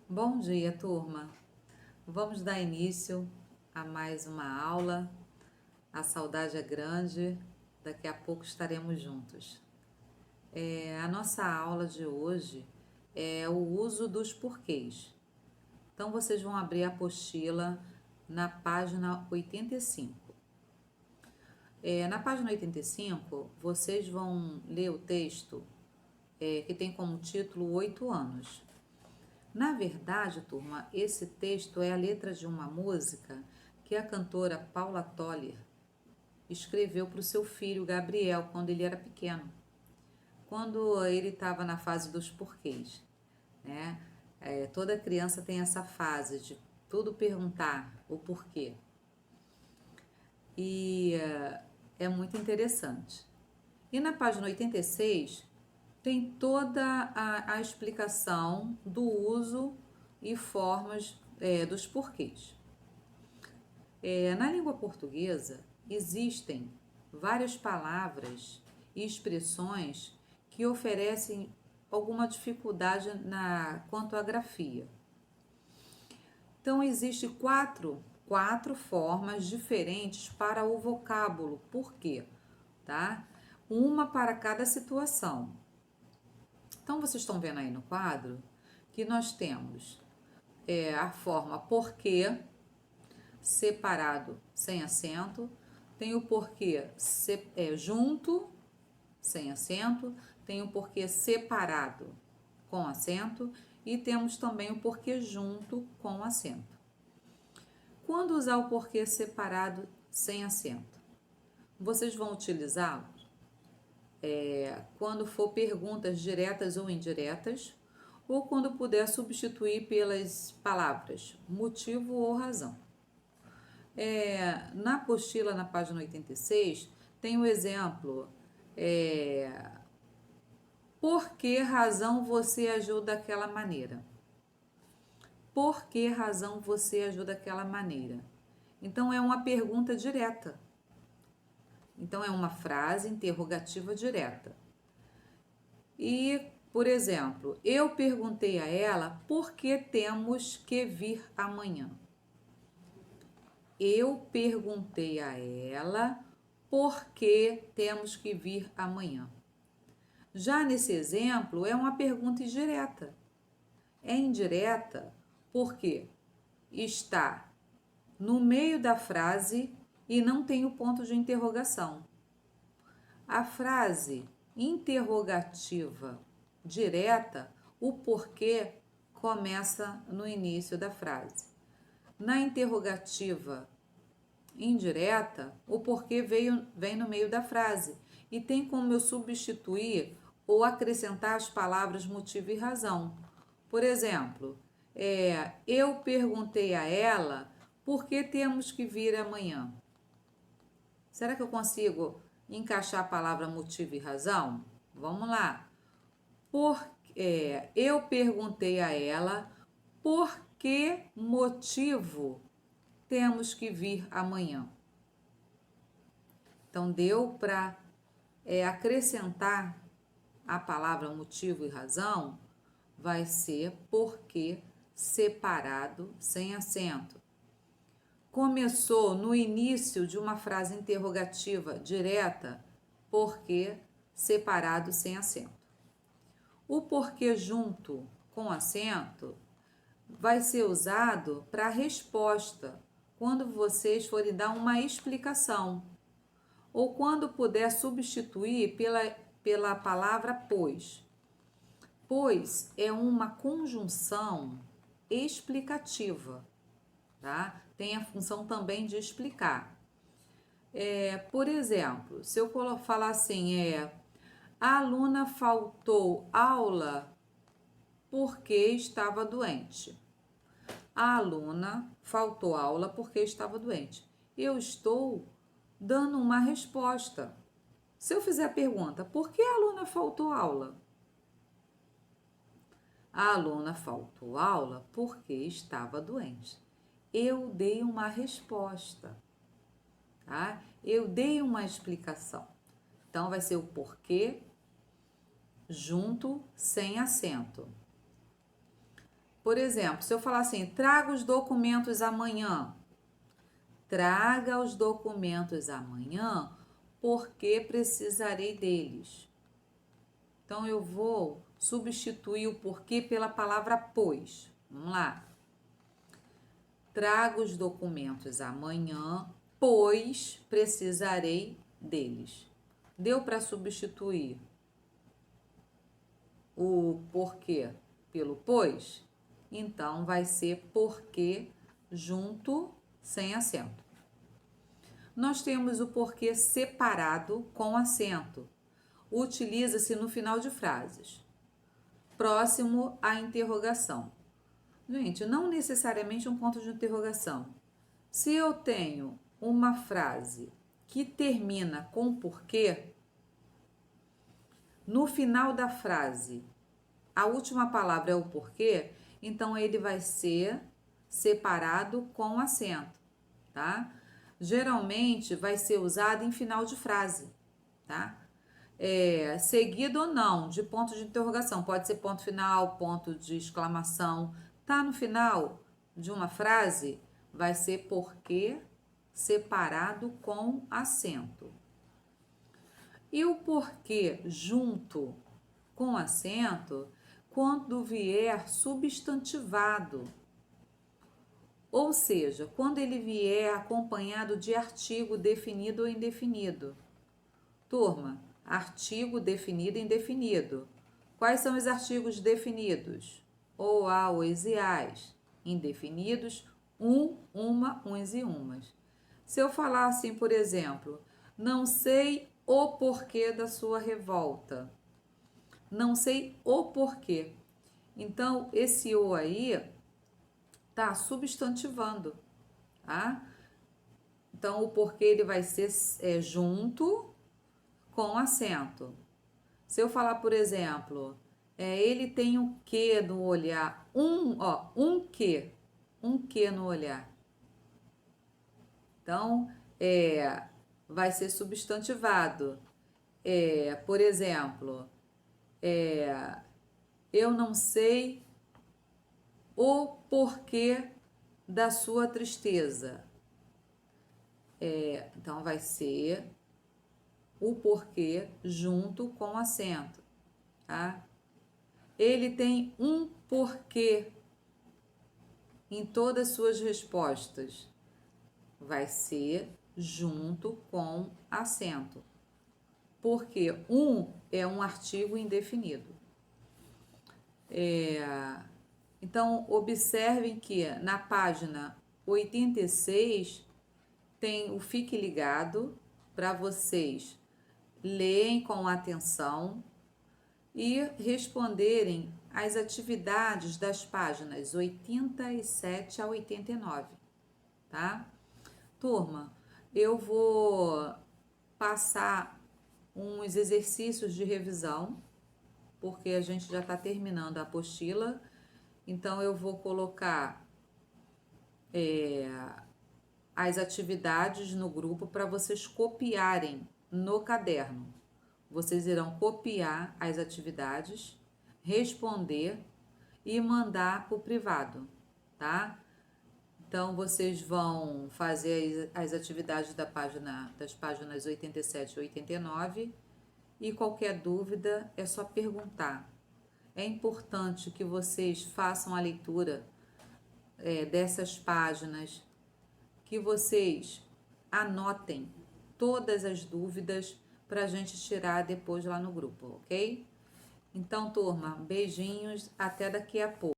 Bom dia, turma! Vamos dar início a mais uma aula. A saudade é grande, daqui a pouco estaremos juntos. A nossa aula de hoje é o uso dos porquês. Então, vocês vão abrir a apostila na página 85. Na página 85, vocês vão ler o texto que tem como título 8 anos. Na verdade, turma, esse texto é a letra de uma música que a cantora Paula Toller escreveu para o seu filho Gabriel quando ele era pequeno, quando ele estava na fase dos porquês, né? Toda criança tem essa fase de tudo perguntar o porquê. E é muito interessante. E na página 86 tem toda a explicação do uso e formas dos porquês. Na língua portuguesa, existem várias palavras e expressões que oferecem alguma dificuldade quanto à grafia. Então, existem quatro formas diferentes para o vocábulo porquê, tá? Uma para cada situação. Então, vocês estão vendo aí no quadro que nós temos a forma porquê, separado, sem acento. Tem o porquê junto, sem acento. Tem o porquê separado, com acento. E temos também o porquê junto, com acento. Quando usar o porquê separado, sem acento? Vocês vão utilizá-lo quando for perguntas diretas ou indiretas, ou quando puder substituir pelas palavras motivo ou razão. Na apostila, na página 86, tem o exemplo: por que razão você agiu daquela maneira? Por que razão você agiu daquela maneira? Então, é uma pergunta direta. Então, é uma frase interrogativa direta. E, por exemplo, eu perguntei a ela por que temos que vir amanhã. Eu perguntei a ela por que temos que vir amanhã. Já nesse exemplo, é uma pergunta indireta. É indireta porque está no meio da frase e não tem o ponto de interrogação. A frase interrogativa direta, o porquê começa no início da frase. Na interrogativa indireta, o porquê vem no meio da frase e tem como eu substituir ou acrescentar as palavras motivo e razão. Por exemplo, eu perguntei a ela por que temos que vir amanhã. Será que eu consigo encaixar a palavra motivo e razão? Vamos lá. Eu perguntei a ela por que motivo temos que vir amanhã. Então, deu para acrescentar a palavra motivo e razão, vai ser porquê separado, sem acento. Começou no início de uma frase interrogativa direta, porquê separado, sem acento. O porquê junto com acento vai ser usado para resposta, quando vocês forem dar uma explicação, ou quando puder substituir pela palavra pois. Pois é uma conjunção explicativa, tá? Tem a função também de explicar. Por exemplo, se eu falar assim, a aluna faltou aula porque estava doente. A aluna faltou aula porque estava doente. Eu estou dando uma resposta. Se eu fizer a pergunta, por que a aluna faltou aula? A aluna faltou aula porque estava doente. Eu dei uma resposta, tá? Eu dei uma explicação. Então, vai ser o porquê junto, sem acento. Por exemplo, se eu falar assim, traga os documentos amanhã. Traga os documentos amanhã, porque precisarei deles. Então, eu vou substituir o porquê pela palavra pois. Vamos lá. Traga os documentos amanhã, pois precisarei deles. Deu para substituir o porquê pelo pois? Então, vai ser porquê junto, sem acento. Nós temos o porquê separado com acento. Utiliza-se no final de frases. Próximo à interrogação. Gente, não necessariamente um ponto de interrogação. Se eu tenho uma frase que termina com porquê, no final da frase, a última palavra é o porquê, então ele vai ser separado com acento, tá? Geralmente vai ser usado em final de frase, tá? Seguido ou não, de ponto de interrogação. Pode ser ponto final, ponto de exclamação. Tá no final de uma frase, vai ser porquê separado com acento. E o porquê junto com acento, quando vier substantivado. Ou seja, quando ele vier acompanhado de artigo definido ou indefinido. Turma, artigo definido e indefinido. Quais são os artigos definidos? Ou, a, os e as. Indefinidos, uma, uns e umas. Se eu falar assim, por exemplo, não sei o porquê da sua revolta. Não sei o porquê. Então, esse o aí tá substantivando, tá? Então, o porquê ele vai ser junto com acento. Se eu falar, por exemplo, ele tem o que no olhar? Um que no olhar. Então, vai ser substantivado. Por exemplo, eu não sei o porquê da sua tristeza. Então, vai ser o porquê junto com acento, tá? Ele tem um porquê em todas as suas respostas. Vai ser junto com acento. Porque é um artigo indefinido. Então, observem que na página 86 tem o Fique Ligado para vocês lerem com atenção e responderem às atividades das páginas 87 a 89, tá? Turma, eu vou passar uns exercícios de revisão, porque a gente já está terminando a apostila, então eu vou colocar as atividades no grupo para vocês copiarem no caderno. Vocês irão copiar as atividades, responder e mandar para o privado, tá? Então, vocês vão fazer as atividades das páginas 87 e 89 e qualquer dúvida é só perguntar. É importante que vocês façam a leitura dessas páginas, que vocês anotem todas as dúvidas para a gente tirar depois lá no grupo, ok? Então, turma, beijinhos, até daqui a pouco.